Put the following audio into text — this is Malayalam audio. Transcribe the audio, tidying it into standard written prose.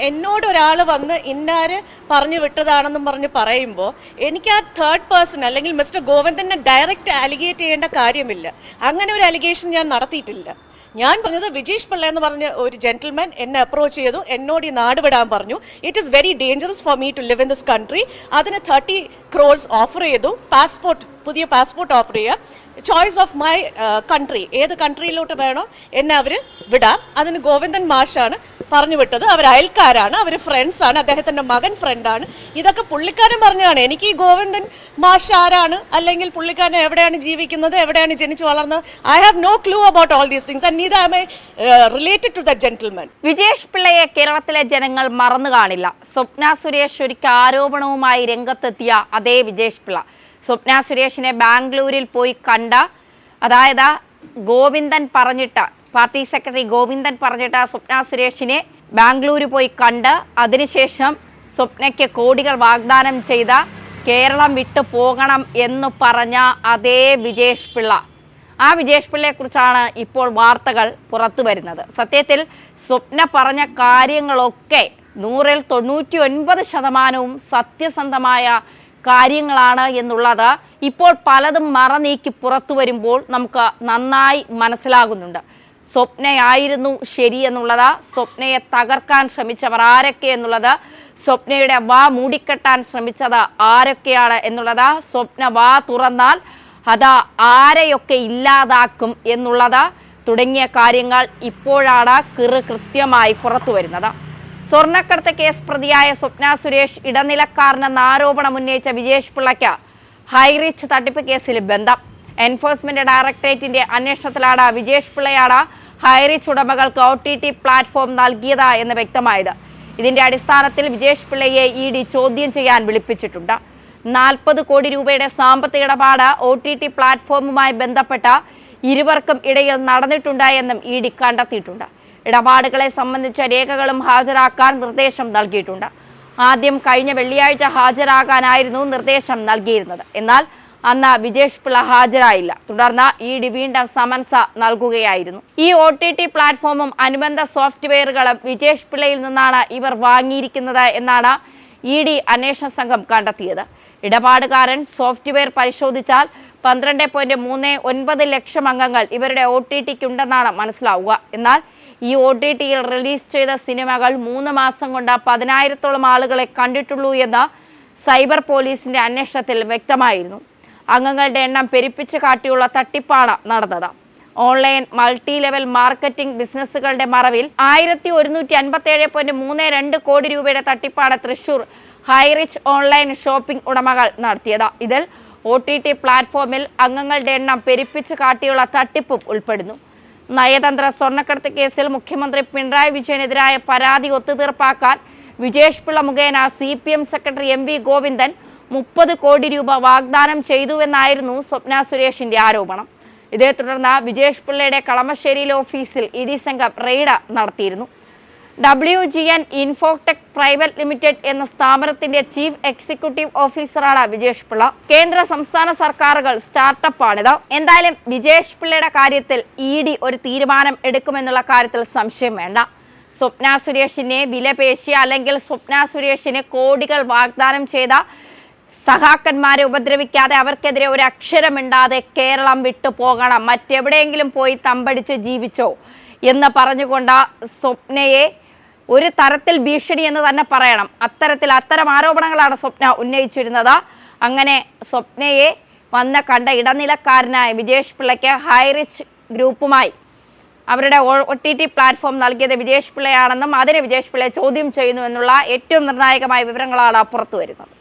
എന്നോട് ഒരാൾ വന്ന് ഇന്നാര് പറഞ്ഞു വിട്ടതാണെന്നും പറഞ്ഞ് പറയുമ്പോൾ എനിക്ക് ആ തേർഡ് പേഴ്സൺ അല്ലെങ്കിൽ മിസ്റ്റർ ഗോവിന്ദനെ ഡയറക്റ്റ് അലിഗേറ്റ് ചെയ്യേണ്ട കാര്യമില്ല. അങ്ങനെ ഒരു അലിഗേഷൻ ഞാൻ നടത്തിയിട്ടില്ല. ഞാൻ പറഞ്ഞത് വിജേഷ് പിള്ള എന്ന് പറഞ്ഞ ഒരു ജെന്റിൽമാൻ എന്നെ അപ്രോച്ച് ചെയ്തു, എന്നോട് ഈ നാട് വിടാൻ പറഞ്ഞു. It is very dangerous for me to live in this country. അതിന് 30 crores ഓഫർ ചെയ്തു, പുതിയ പാസ്പോർട്ട് ഓഫർ ചെയ്യുക, ചോയ്സ് ഓഫ് മൈ കൺട്രി, ഏത് കൺട്രിയിലോട്ട് വേണോ എന്നെ അവർ വിടാം. അതിന് ഗോവിന്ദൻ മാഷാണ് പറഞ്ഞു വിട്ടത്. അവർ അയൽക്കാരാണ്, അവർ ഫ്രണ്ട്സാണ്, അദ്ദേഹത്തിൻ്റെ മകൻ ഫ്രണ്ടാണ്. ഇതൊക്കെ പുള്ളിക്കാരൻ പറഞ്ഞതാണ്. എനിക്ക് ഈ ഗോവിന്ദൻ മാഷ് ആരാണ്, അല്ലെങ്കിൽ പുള്ളിക്കാരൻ എവിടെയാണ് ജീവിക്കുന്നത്, എവിടെയാണ് ജനിച്ചു വളർന്നത്, I have no clue about all these things and neither am I related to that gentleman. Vijesh പിള്ളയെ കേരളത്തിലെ ജനങ്ങൾ മറന്നു കാണില്ല. സ്വപ്ന സുരേഷ് ഒരിക്കൽ ആരോപണവുമായി രംഗത്തെത്തിയ അതേ വിജേഷ് പിള്ള സ്വപ്ന സുരേഷിനെ ബാംഗ്ലൂരിൽ പോയി കണ്ട, അതായത് ഗോവിന്ദൻ പറഞ്ഞിട്ട്, പാർട്ടി സെക്രട്ടറി ഗോവിന്ദൻ പറഞ്ഞിട്ട് സ്വപ്ന സുരേഷിനെ ബാംഗ്ലൂർ പോയി കണ്ട് അതിനുശേഷം സ്വപ്നയ്ക്ക് കോടികൾ വാഗ്ദാനം ചെയ്ത, കേരളം വിട്ടു പോകണം എന്ന് പറഞ്ഞ അതേ വിജേഷ് പിള്ള, ആ വിജേഷ് പിള്ളയെക്കുറിച്ചാണ് ഇപ്പോൾ വാർത്തകൾ പുറത്തു വരുന്നത്. സത്യത്തിൽ സ്വപ്ന പറഞ്ഞ കാര്യങ്ങളൊക്കെ 100-ൽ 99% സത്യസന്ധമായ കാര്യങ്ങളാണ് എന്നുള്ളത് ഇപ്പോൾ പലതും മറനീക്കി പുറത്തു വരുമ്പോൾ നമുക്ക് നന്നായി മനസ്സിലാകുന്നുണ്ട്. സ്വപ്നയായിരുന്നു ശരി എന്നുള്ളത്, സ്വപ്നയെ തകർക്കാൻ ശ്രമിച്ചവർ ആരൊക്കെ എന്നുള്ളത്, സ്വപ്നയുടെ വാ മൂടിക്കെട്ടാൻ ശ്രമിച്ചത് ആരൊക്കെയാണ് എന്നുള്ളത്, സ്വപ്ന വാ തുറന്നാൽ അത് ആരെയൊക്കെ ഇല്ലാതാക്കും എന്നുള്ളത് തുടങ്ങിയ കാര്യങ്ങൾ ഇപ്പോഴാണ് കൃത്യമായി പുറത്തു വരുന്നത്. സ്വർണ്ണക്കടത്ത് കേസ് പ്രതിയായ സ്വപ്ന സുരേഷ് ഇടനിലക്കാരനെന്ന ആരോപണം ഉന്നയിച്ച വിജേഷ് പിള്ളയ്ക്ക് ഹൈറിച്ച് തട്ടിപ്പ് കേസിൽ ബന്ധം. എൻഫോഴ്സ്മെന്റ് ഡയറക്ടറേറ്റിന്റെ അന്വേഷണത്തിലാണ് വിജേഷ് പിള്ളയാണ് ഹൈറിച്ച് ഉടമകൾക്ക് OTT പ്ലാറ്റ്ഫോം നൽകിയത് എന്ന് വ്യക്തമായത്. ഇതിന്റെ അടിസ്ഥാനത്തിൽ വിജേഷ് പിള്ളയെ ED ചോദ്യം ചെയ്യാൻ വിളിപ്പിച്ചിട്ടുണ്ട്. 40 കോടി രൂപയുടെ സാമ്പത്തിക ഇടപാട് OTT പ്ലാറ്റ്ഫോമുമായി ബന്ധപ്പെട്ട ഇരുവർക്കും ഇടയിൽ നടന്നിട്ടുണ്ട് എന്നും ED കണ്ടെത്തിയിട്ടുണ്ട്. ഇടപാടുകളെ സംബന്ധിച്ച രേഖകളും ഹാജരാക്കാൻ നിർദ്ദേശം നൽകിയിട്ടുണ്ട്. ആദ്യം കഴിഞ്ഞ വെള്ളിയാഴ്ച ഹാജരാകാനായിരുന്നു നിർദ്ദേശം നൽകിയിരുന്നത്. എന്നാൽ അന്ന് വിജേഷ് പിള്ള ഹാജരായില്ല. തുടർന്ന് ED വീണ്ടും സമൻസ് നൽകുകയായിരുന്നു. ഈ OTT പ്ലാറ്റ്ഫോമും അനുബന്ധ സോഫ്റ്റ്വെയറുകളും വിജേഷ് പിള്ളയിൽ നിന്നാണ് ഇവർ വാങ്ങിയിരിക്കുന്നത് എന്നാണ് ED അന്വേഷണ സംഘം കണ്ടെത്തിയത്. ഇടപാടുകാരൻ സോഫ്റ്റ്വെയർ പരിശോധിച്ചാൽ 12.39 ലക്ഷം അംഗങ്ങൾ ഇവരുടെ OTTക്കുണ്ടെന്നാണ് മനസ്സിലാവുക. എന്നാൽ ഈ OTTയിൽ റിലീസ് ചെയ്ത സിനിമകൾ 3 മാസം കൊണ്ട് 10,000-ഓളം ആളുകളെ കണ്ടിട്ടുള്ളൂ എന്ന് സൈബർ പോലീസിന്റെ അന്വേഷണത്തിൽ വ്യക്തമായിരുന്നു. അംഗങ്ങളുടെ എണ്ണം പെരുപ്പിച്ച് കാട്ടിയുള്ള തട്ടിപ്പാണ് നടന്നത്. ഓൺലൈൻ മൾട്ടി ലെവൽ മാർക്കറ്റിംഗ് ബിസിനസ്സുകളുടെ മറവിൽ 1157.32 കോടി രൂപയുടെ തട്ടിപ്പാണ് തൃശൂർ ഹൈറിച്ച് ഓൺലൈൻ ഷോപ്പിംഗ് ഉടമകൾ നടത്തിയത്. ഇതിൽ OTT പ്ലാറ്റ്ഫോമിൽ അംഗങ്ങളുടെ എണ്ണം പെരുപ്പിച്ച് കാട്ടിയുള്ള തട്ടിപ്പും ഉൾപ്പെടുന്നു. നയതന്ത്ര സ്വർണ്ണക്കടത്ത് കേസിൽ മുഖ്യമന്ത്രി പിണറായി വിജയനെതിരായ പരാതി ഒത്തുതീർപ്പാക്കാൻ വിജേഷ് പിള്ള മുഖേന CPM സെക്രട്ടറി MV ഗോവിന്ദൻ 30 കോടി രൂപ വാഗ്ദാനം ചെയ്തുവെന്നായിരുന്നു സ്വപ്ന സുരേഷിന്റെ ആരോപണം. ഇതേ തുടർന്ന് വിജേഷ് പിള്ളയുടെ കളമശ്ശേരിയിലെ ഓഫീസിൽ ED സംഘം റെയ്ഡ് നടത്തിയിരുന്നു. WGN ഇൻഫോടെക് പ്രൈവറ്റ് ലിമിറ്റഡ് എന്ന സ്ഥാപനത്തിന്റെ ചീഫ് എക്സിക്യൂട്ടീവ് ഓഫീസറാണ് വിജേഷ് പിള്ള. കേന്ദ്ര സംസ്ഥാന സർക്കാരുകൾ സ്റ്റാർട്ടപ്പാണിത്. എന്തായാലും വിജേഷ് പിള്ളയുടെ കാര്യത്തിൽ ED ഒരു തീരുമാനം എടുക്കുമെന്നുള്ള കാര്യത്തിൽ സംശയം വേണ്ട. സ്വപ്ന സുരേഷിനെ വിലപേശിയ അല്ലെങ്കിൽ സ്വപ്ന സുരേഷിന് കോടികൾ വാഗ്ദാനം ചെയ്ത സഹാക്കന്മാരെ ഉപദ്രവിക്കാതെ അവർക്കെതിരെ ഒരു അക്ഷരമിണ്ടാതെ കേരളം വിട്ടു പോകണം, മറ്റെവിടെയെങ്കിലും പോയി തമ്പടിച്ച് ജീവിച്ചോ എന്ന് പറഞ്ഞുകൊണ്ട് സ്വപ്നയെ ഒരു തരത്തിൽ ഭീഷണി എന്ന് തന്നെ പറയണം. അത്തരം ആരോപണങ്ങളാണ് സ്വപ്ന ഉന്നയിച്ചിരുന്നത്. അങ്ങനെ സ്വപ്നയെ കണ്ട ഇടനിലക്കാരനായ വിജേഷ് പിള്ളയ്ക്ക് ഹൈറിച്ച് ഗ്രൂപ്പുമായി അവരുടെ OTT പ്ലാറ്റ്ഫോം നൽകിയത് വിജേഷ് പിള്ളയാണെന്നും അതിനെ വിജേഷ് പിള്ളയെ ചോദ്യം ചെയ്യുന്നു എന്നുള്ള ഏറ്റവും നിർണായകമായ വിവരങ്ങളാണ് പുറത്തു വരുന്നത്.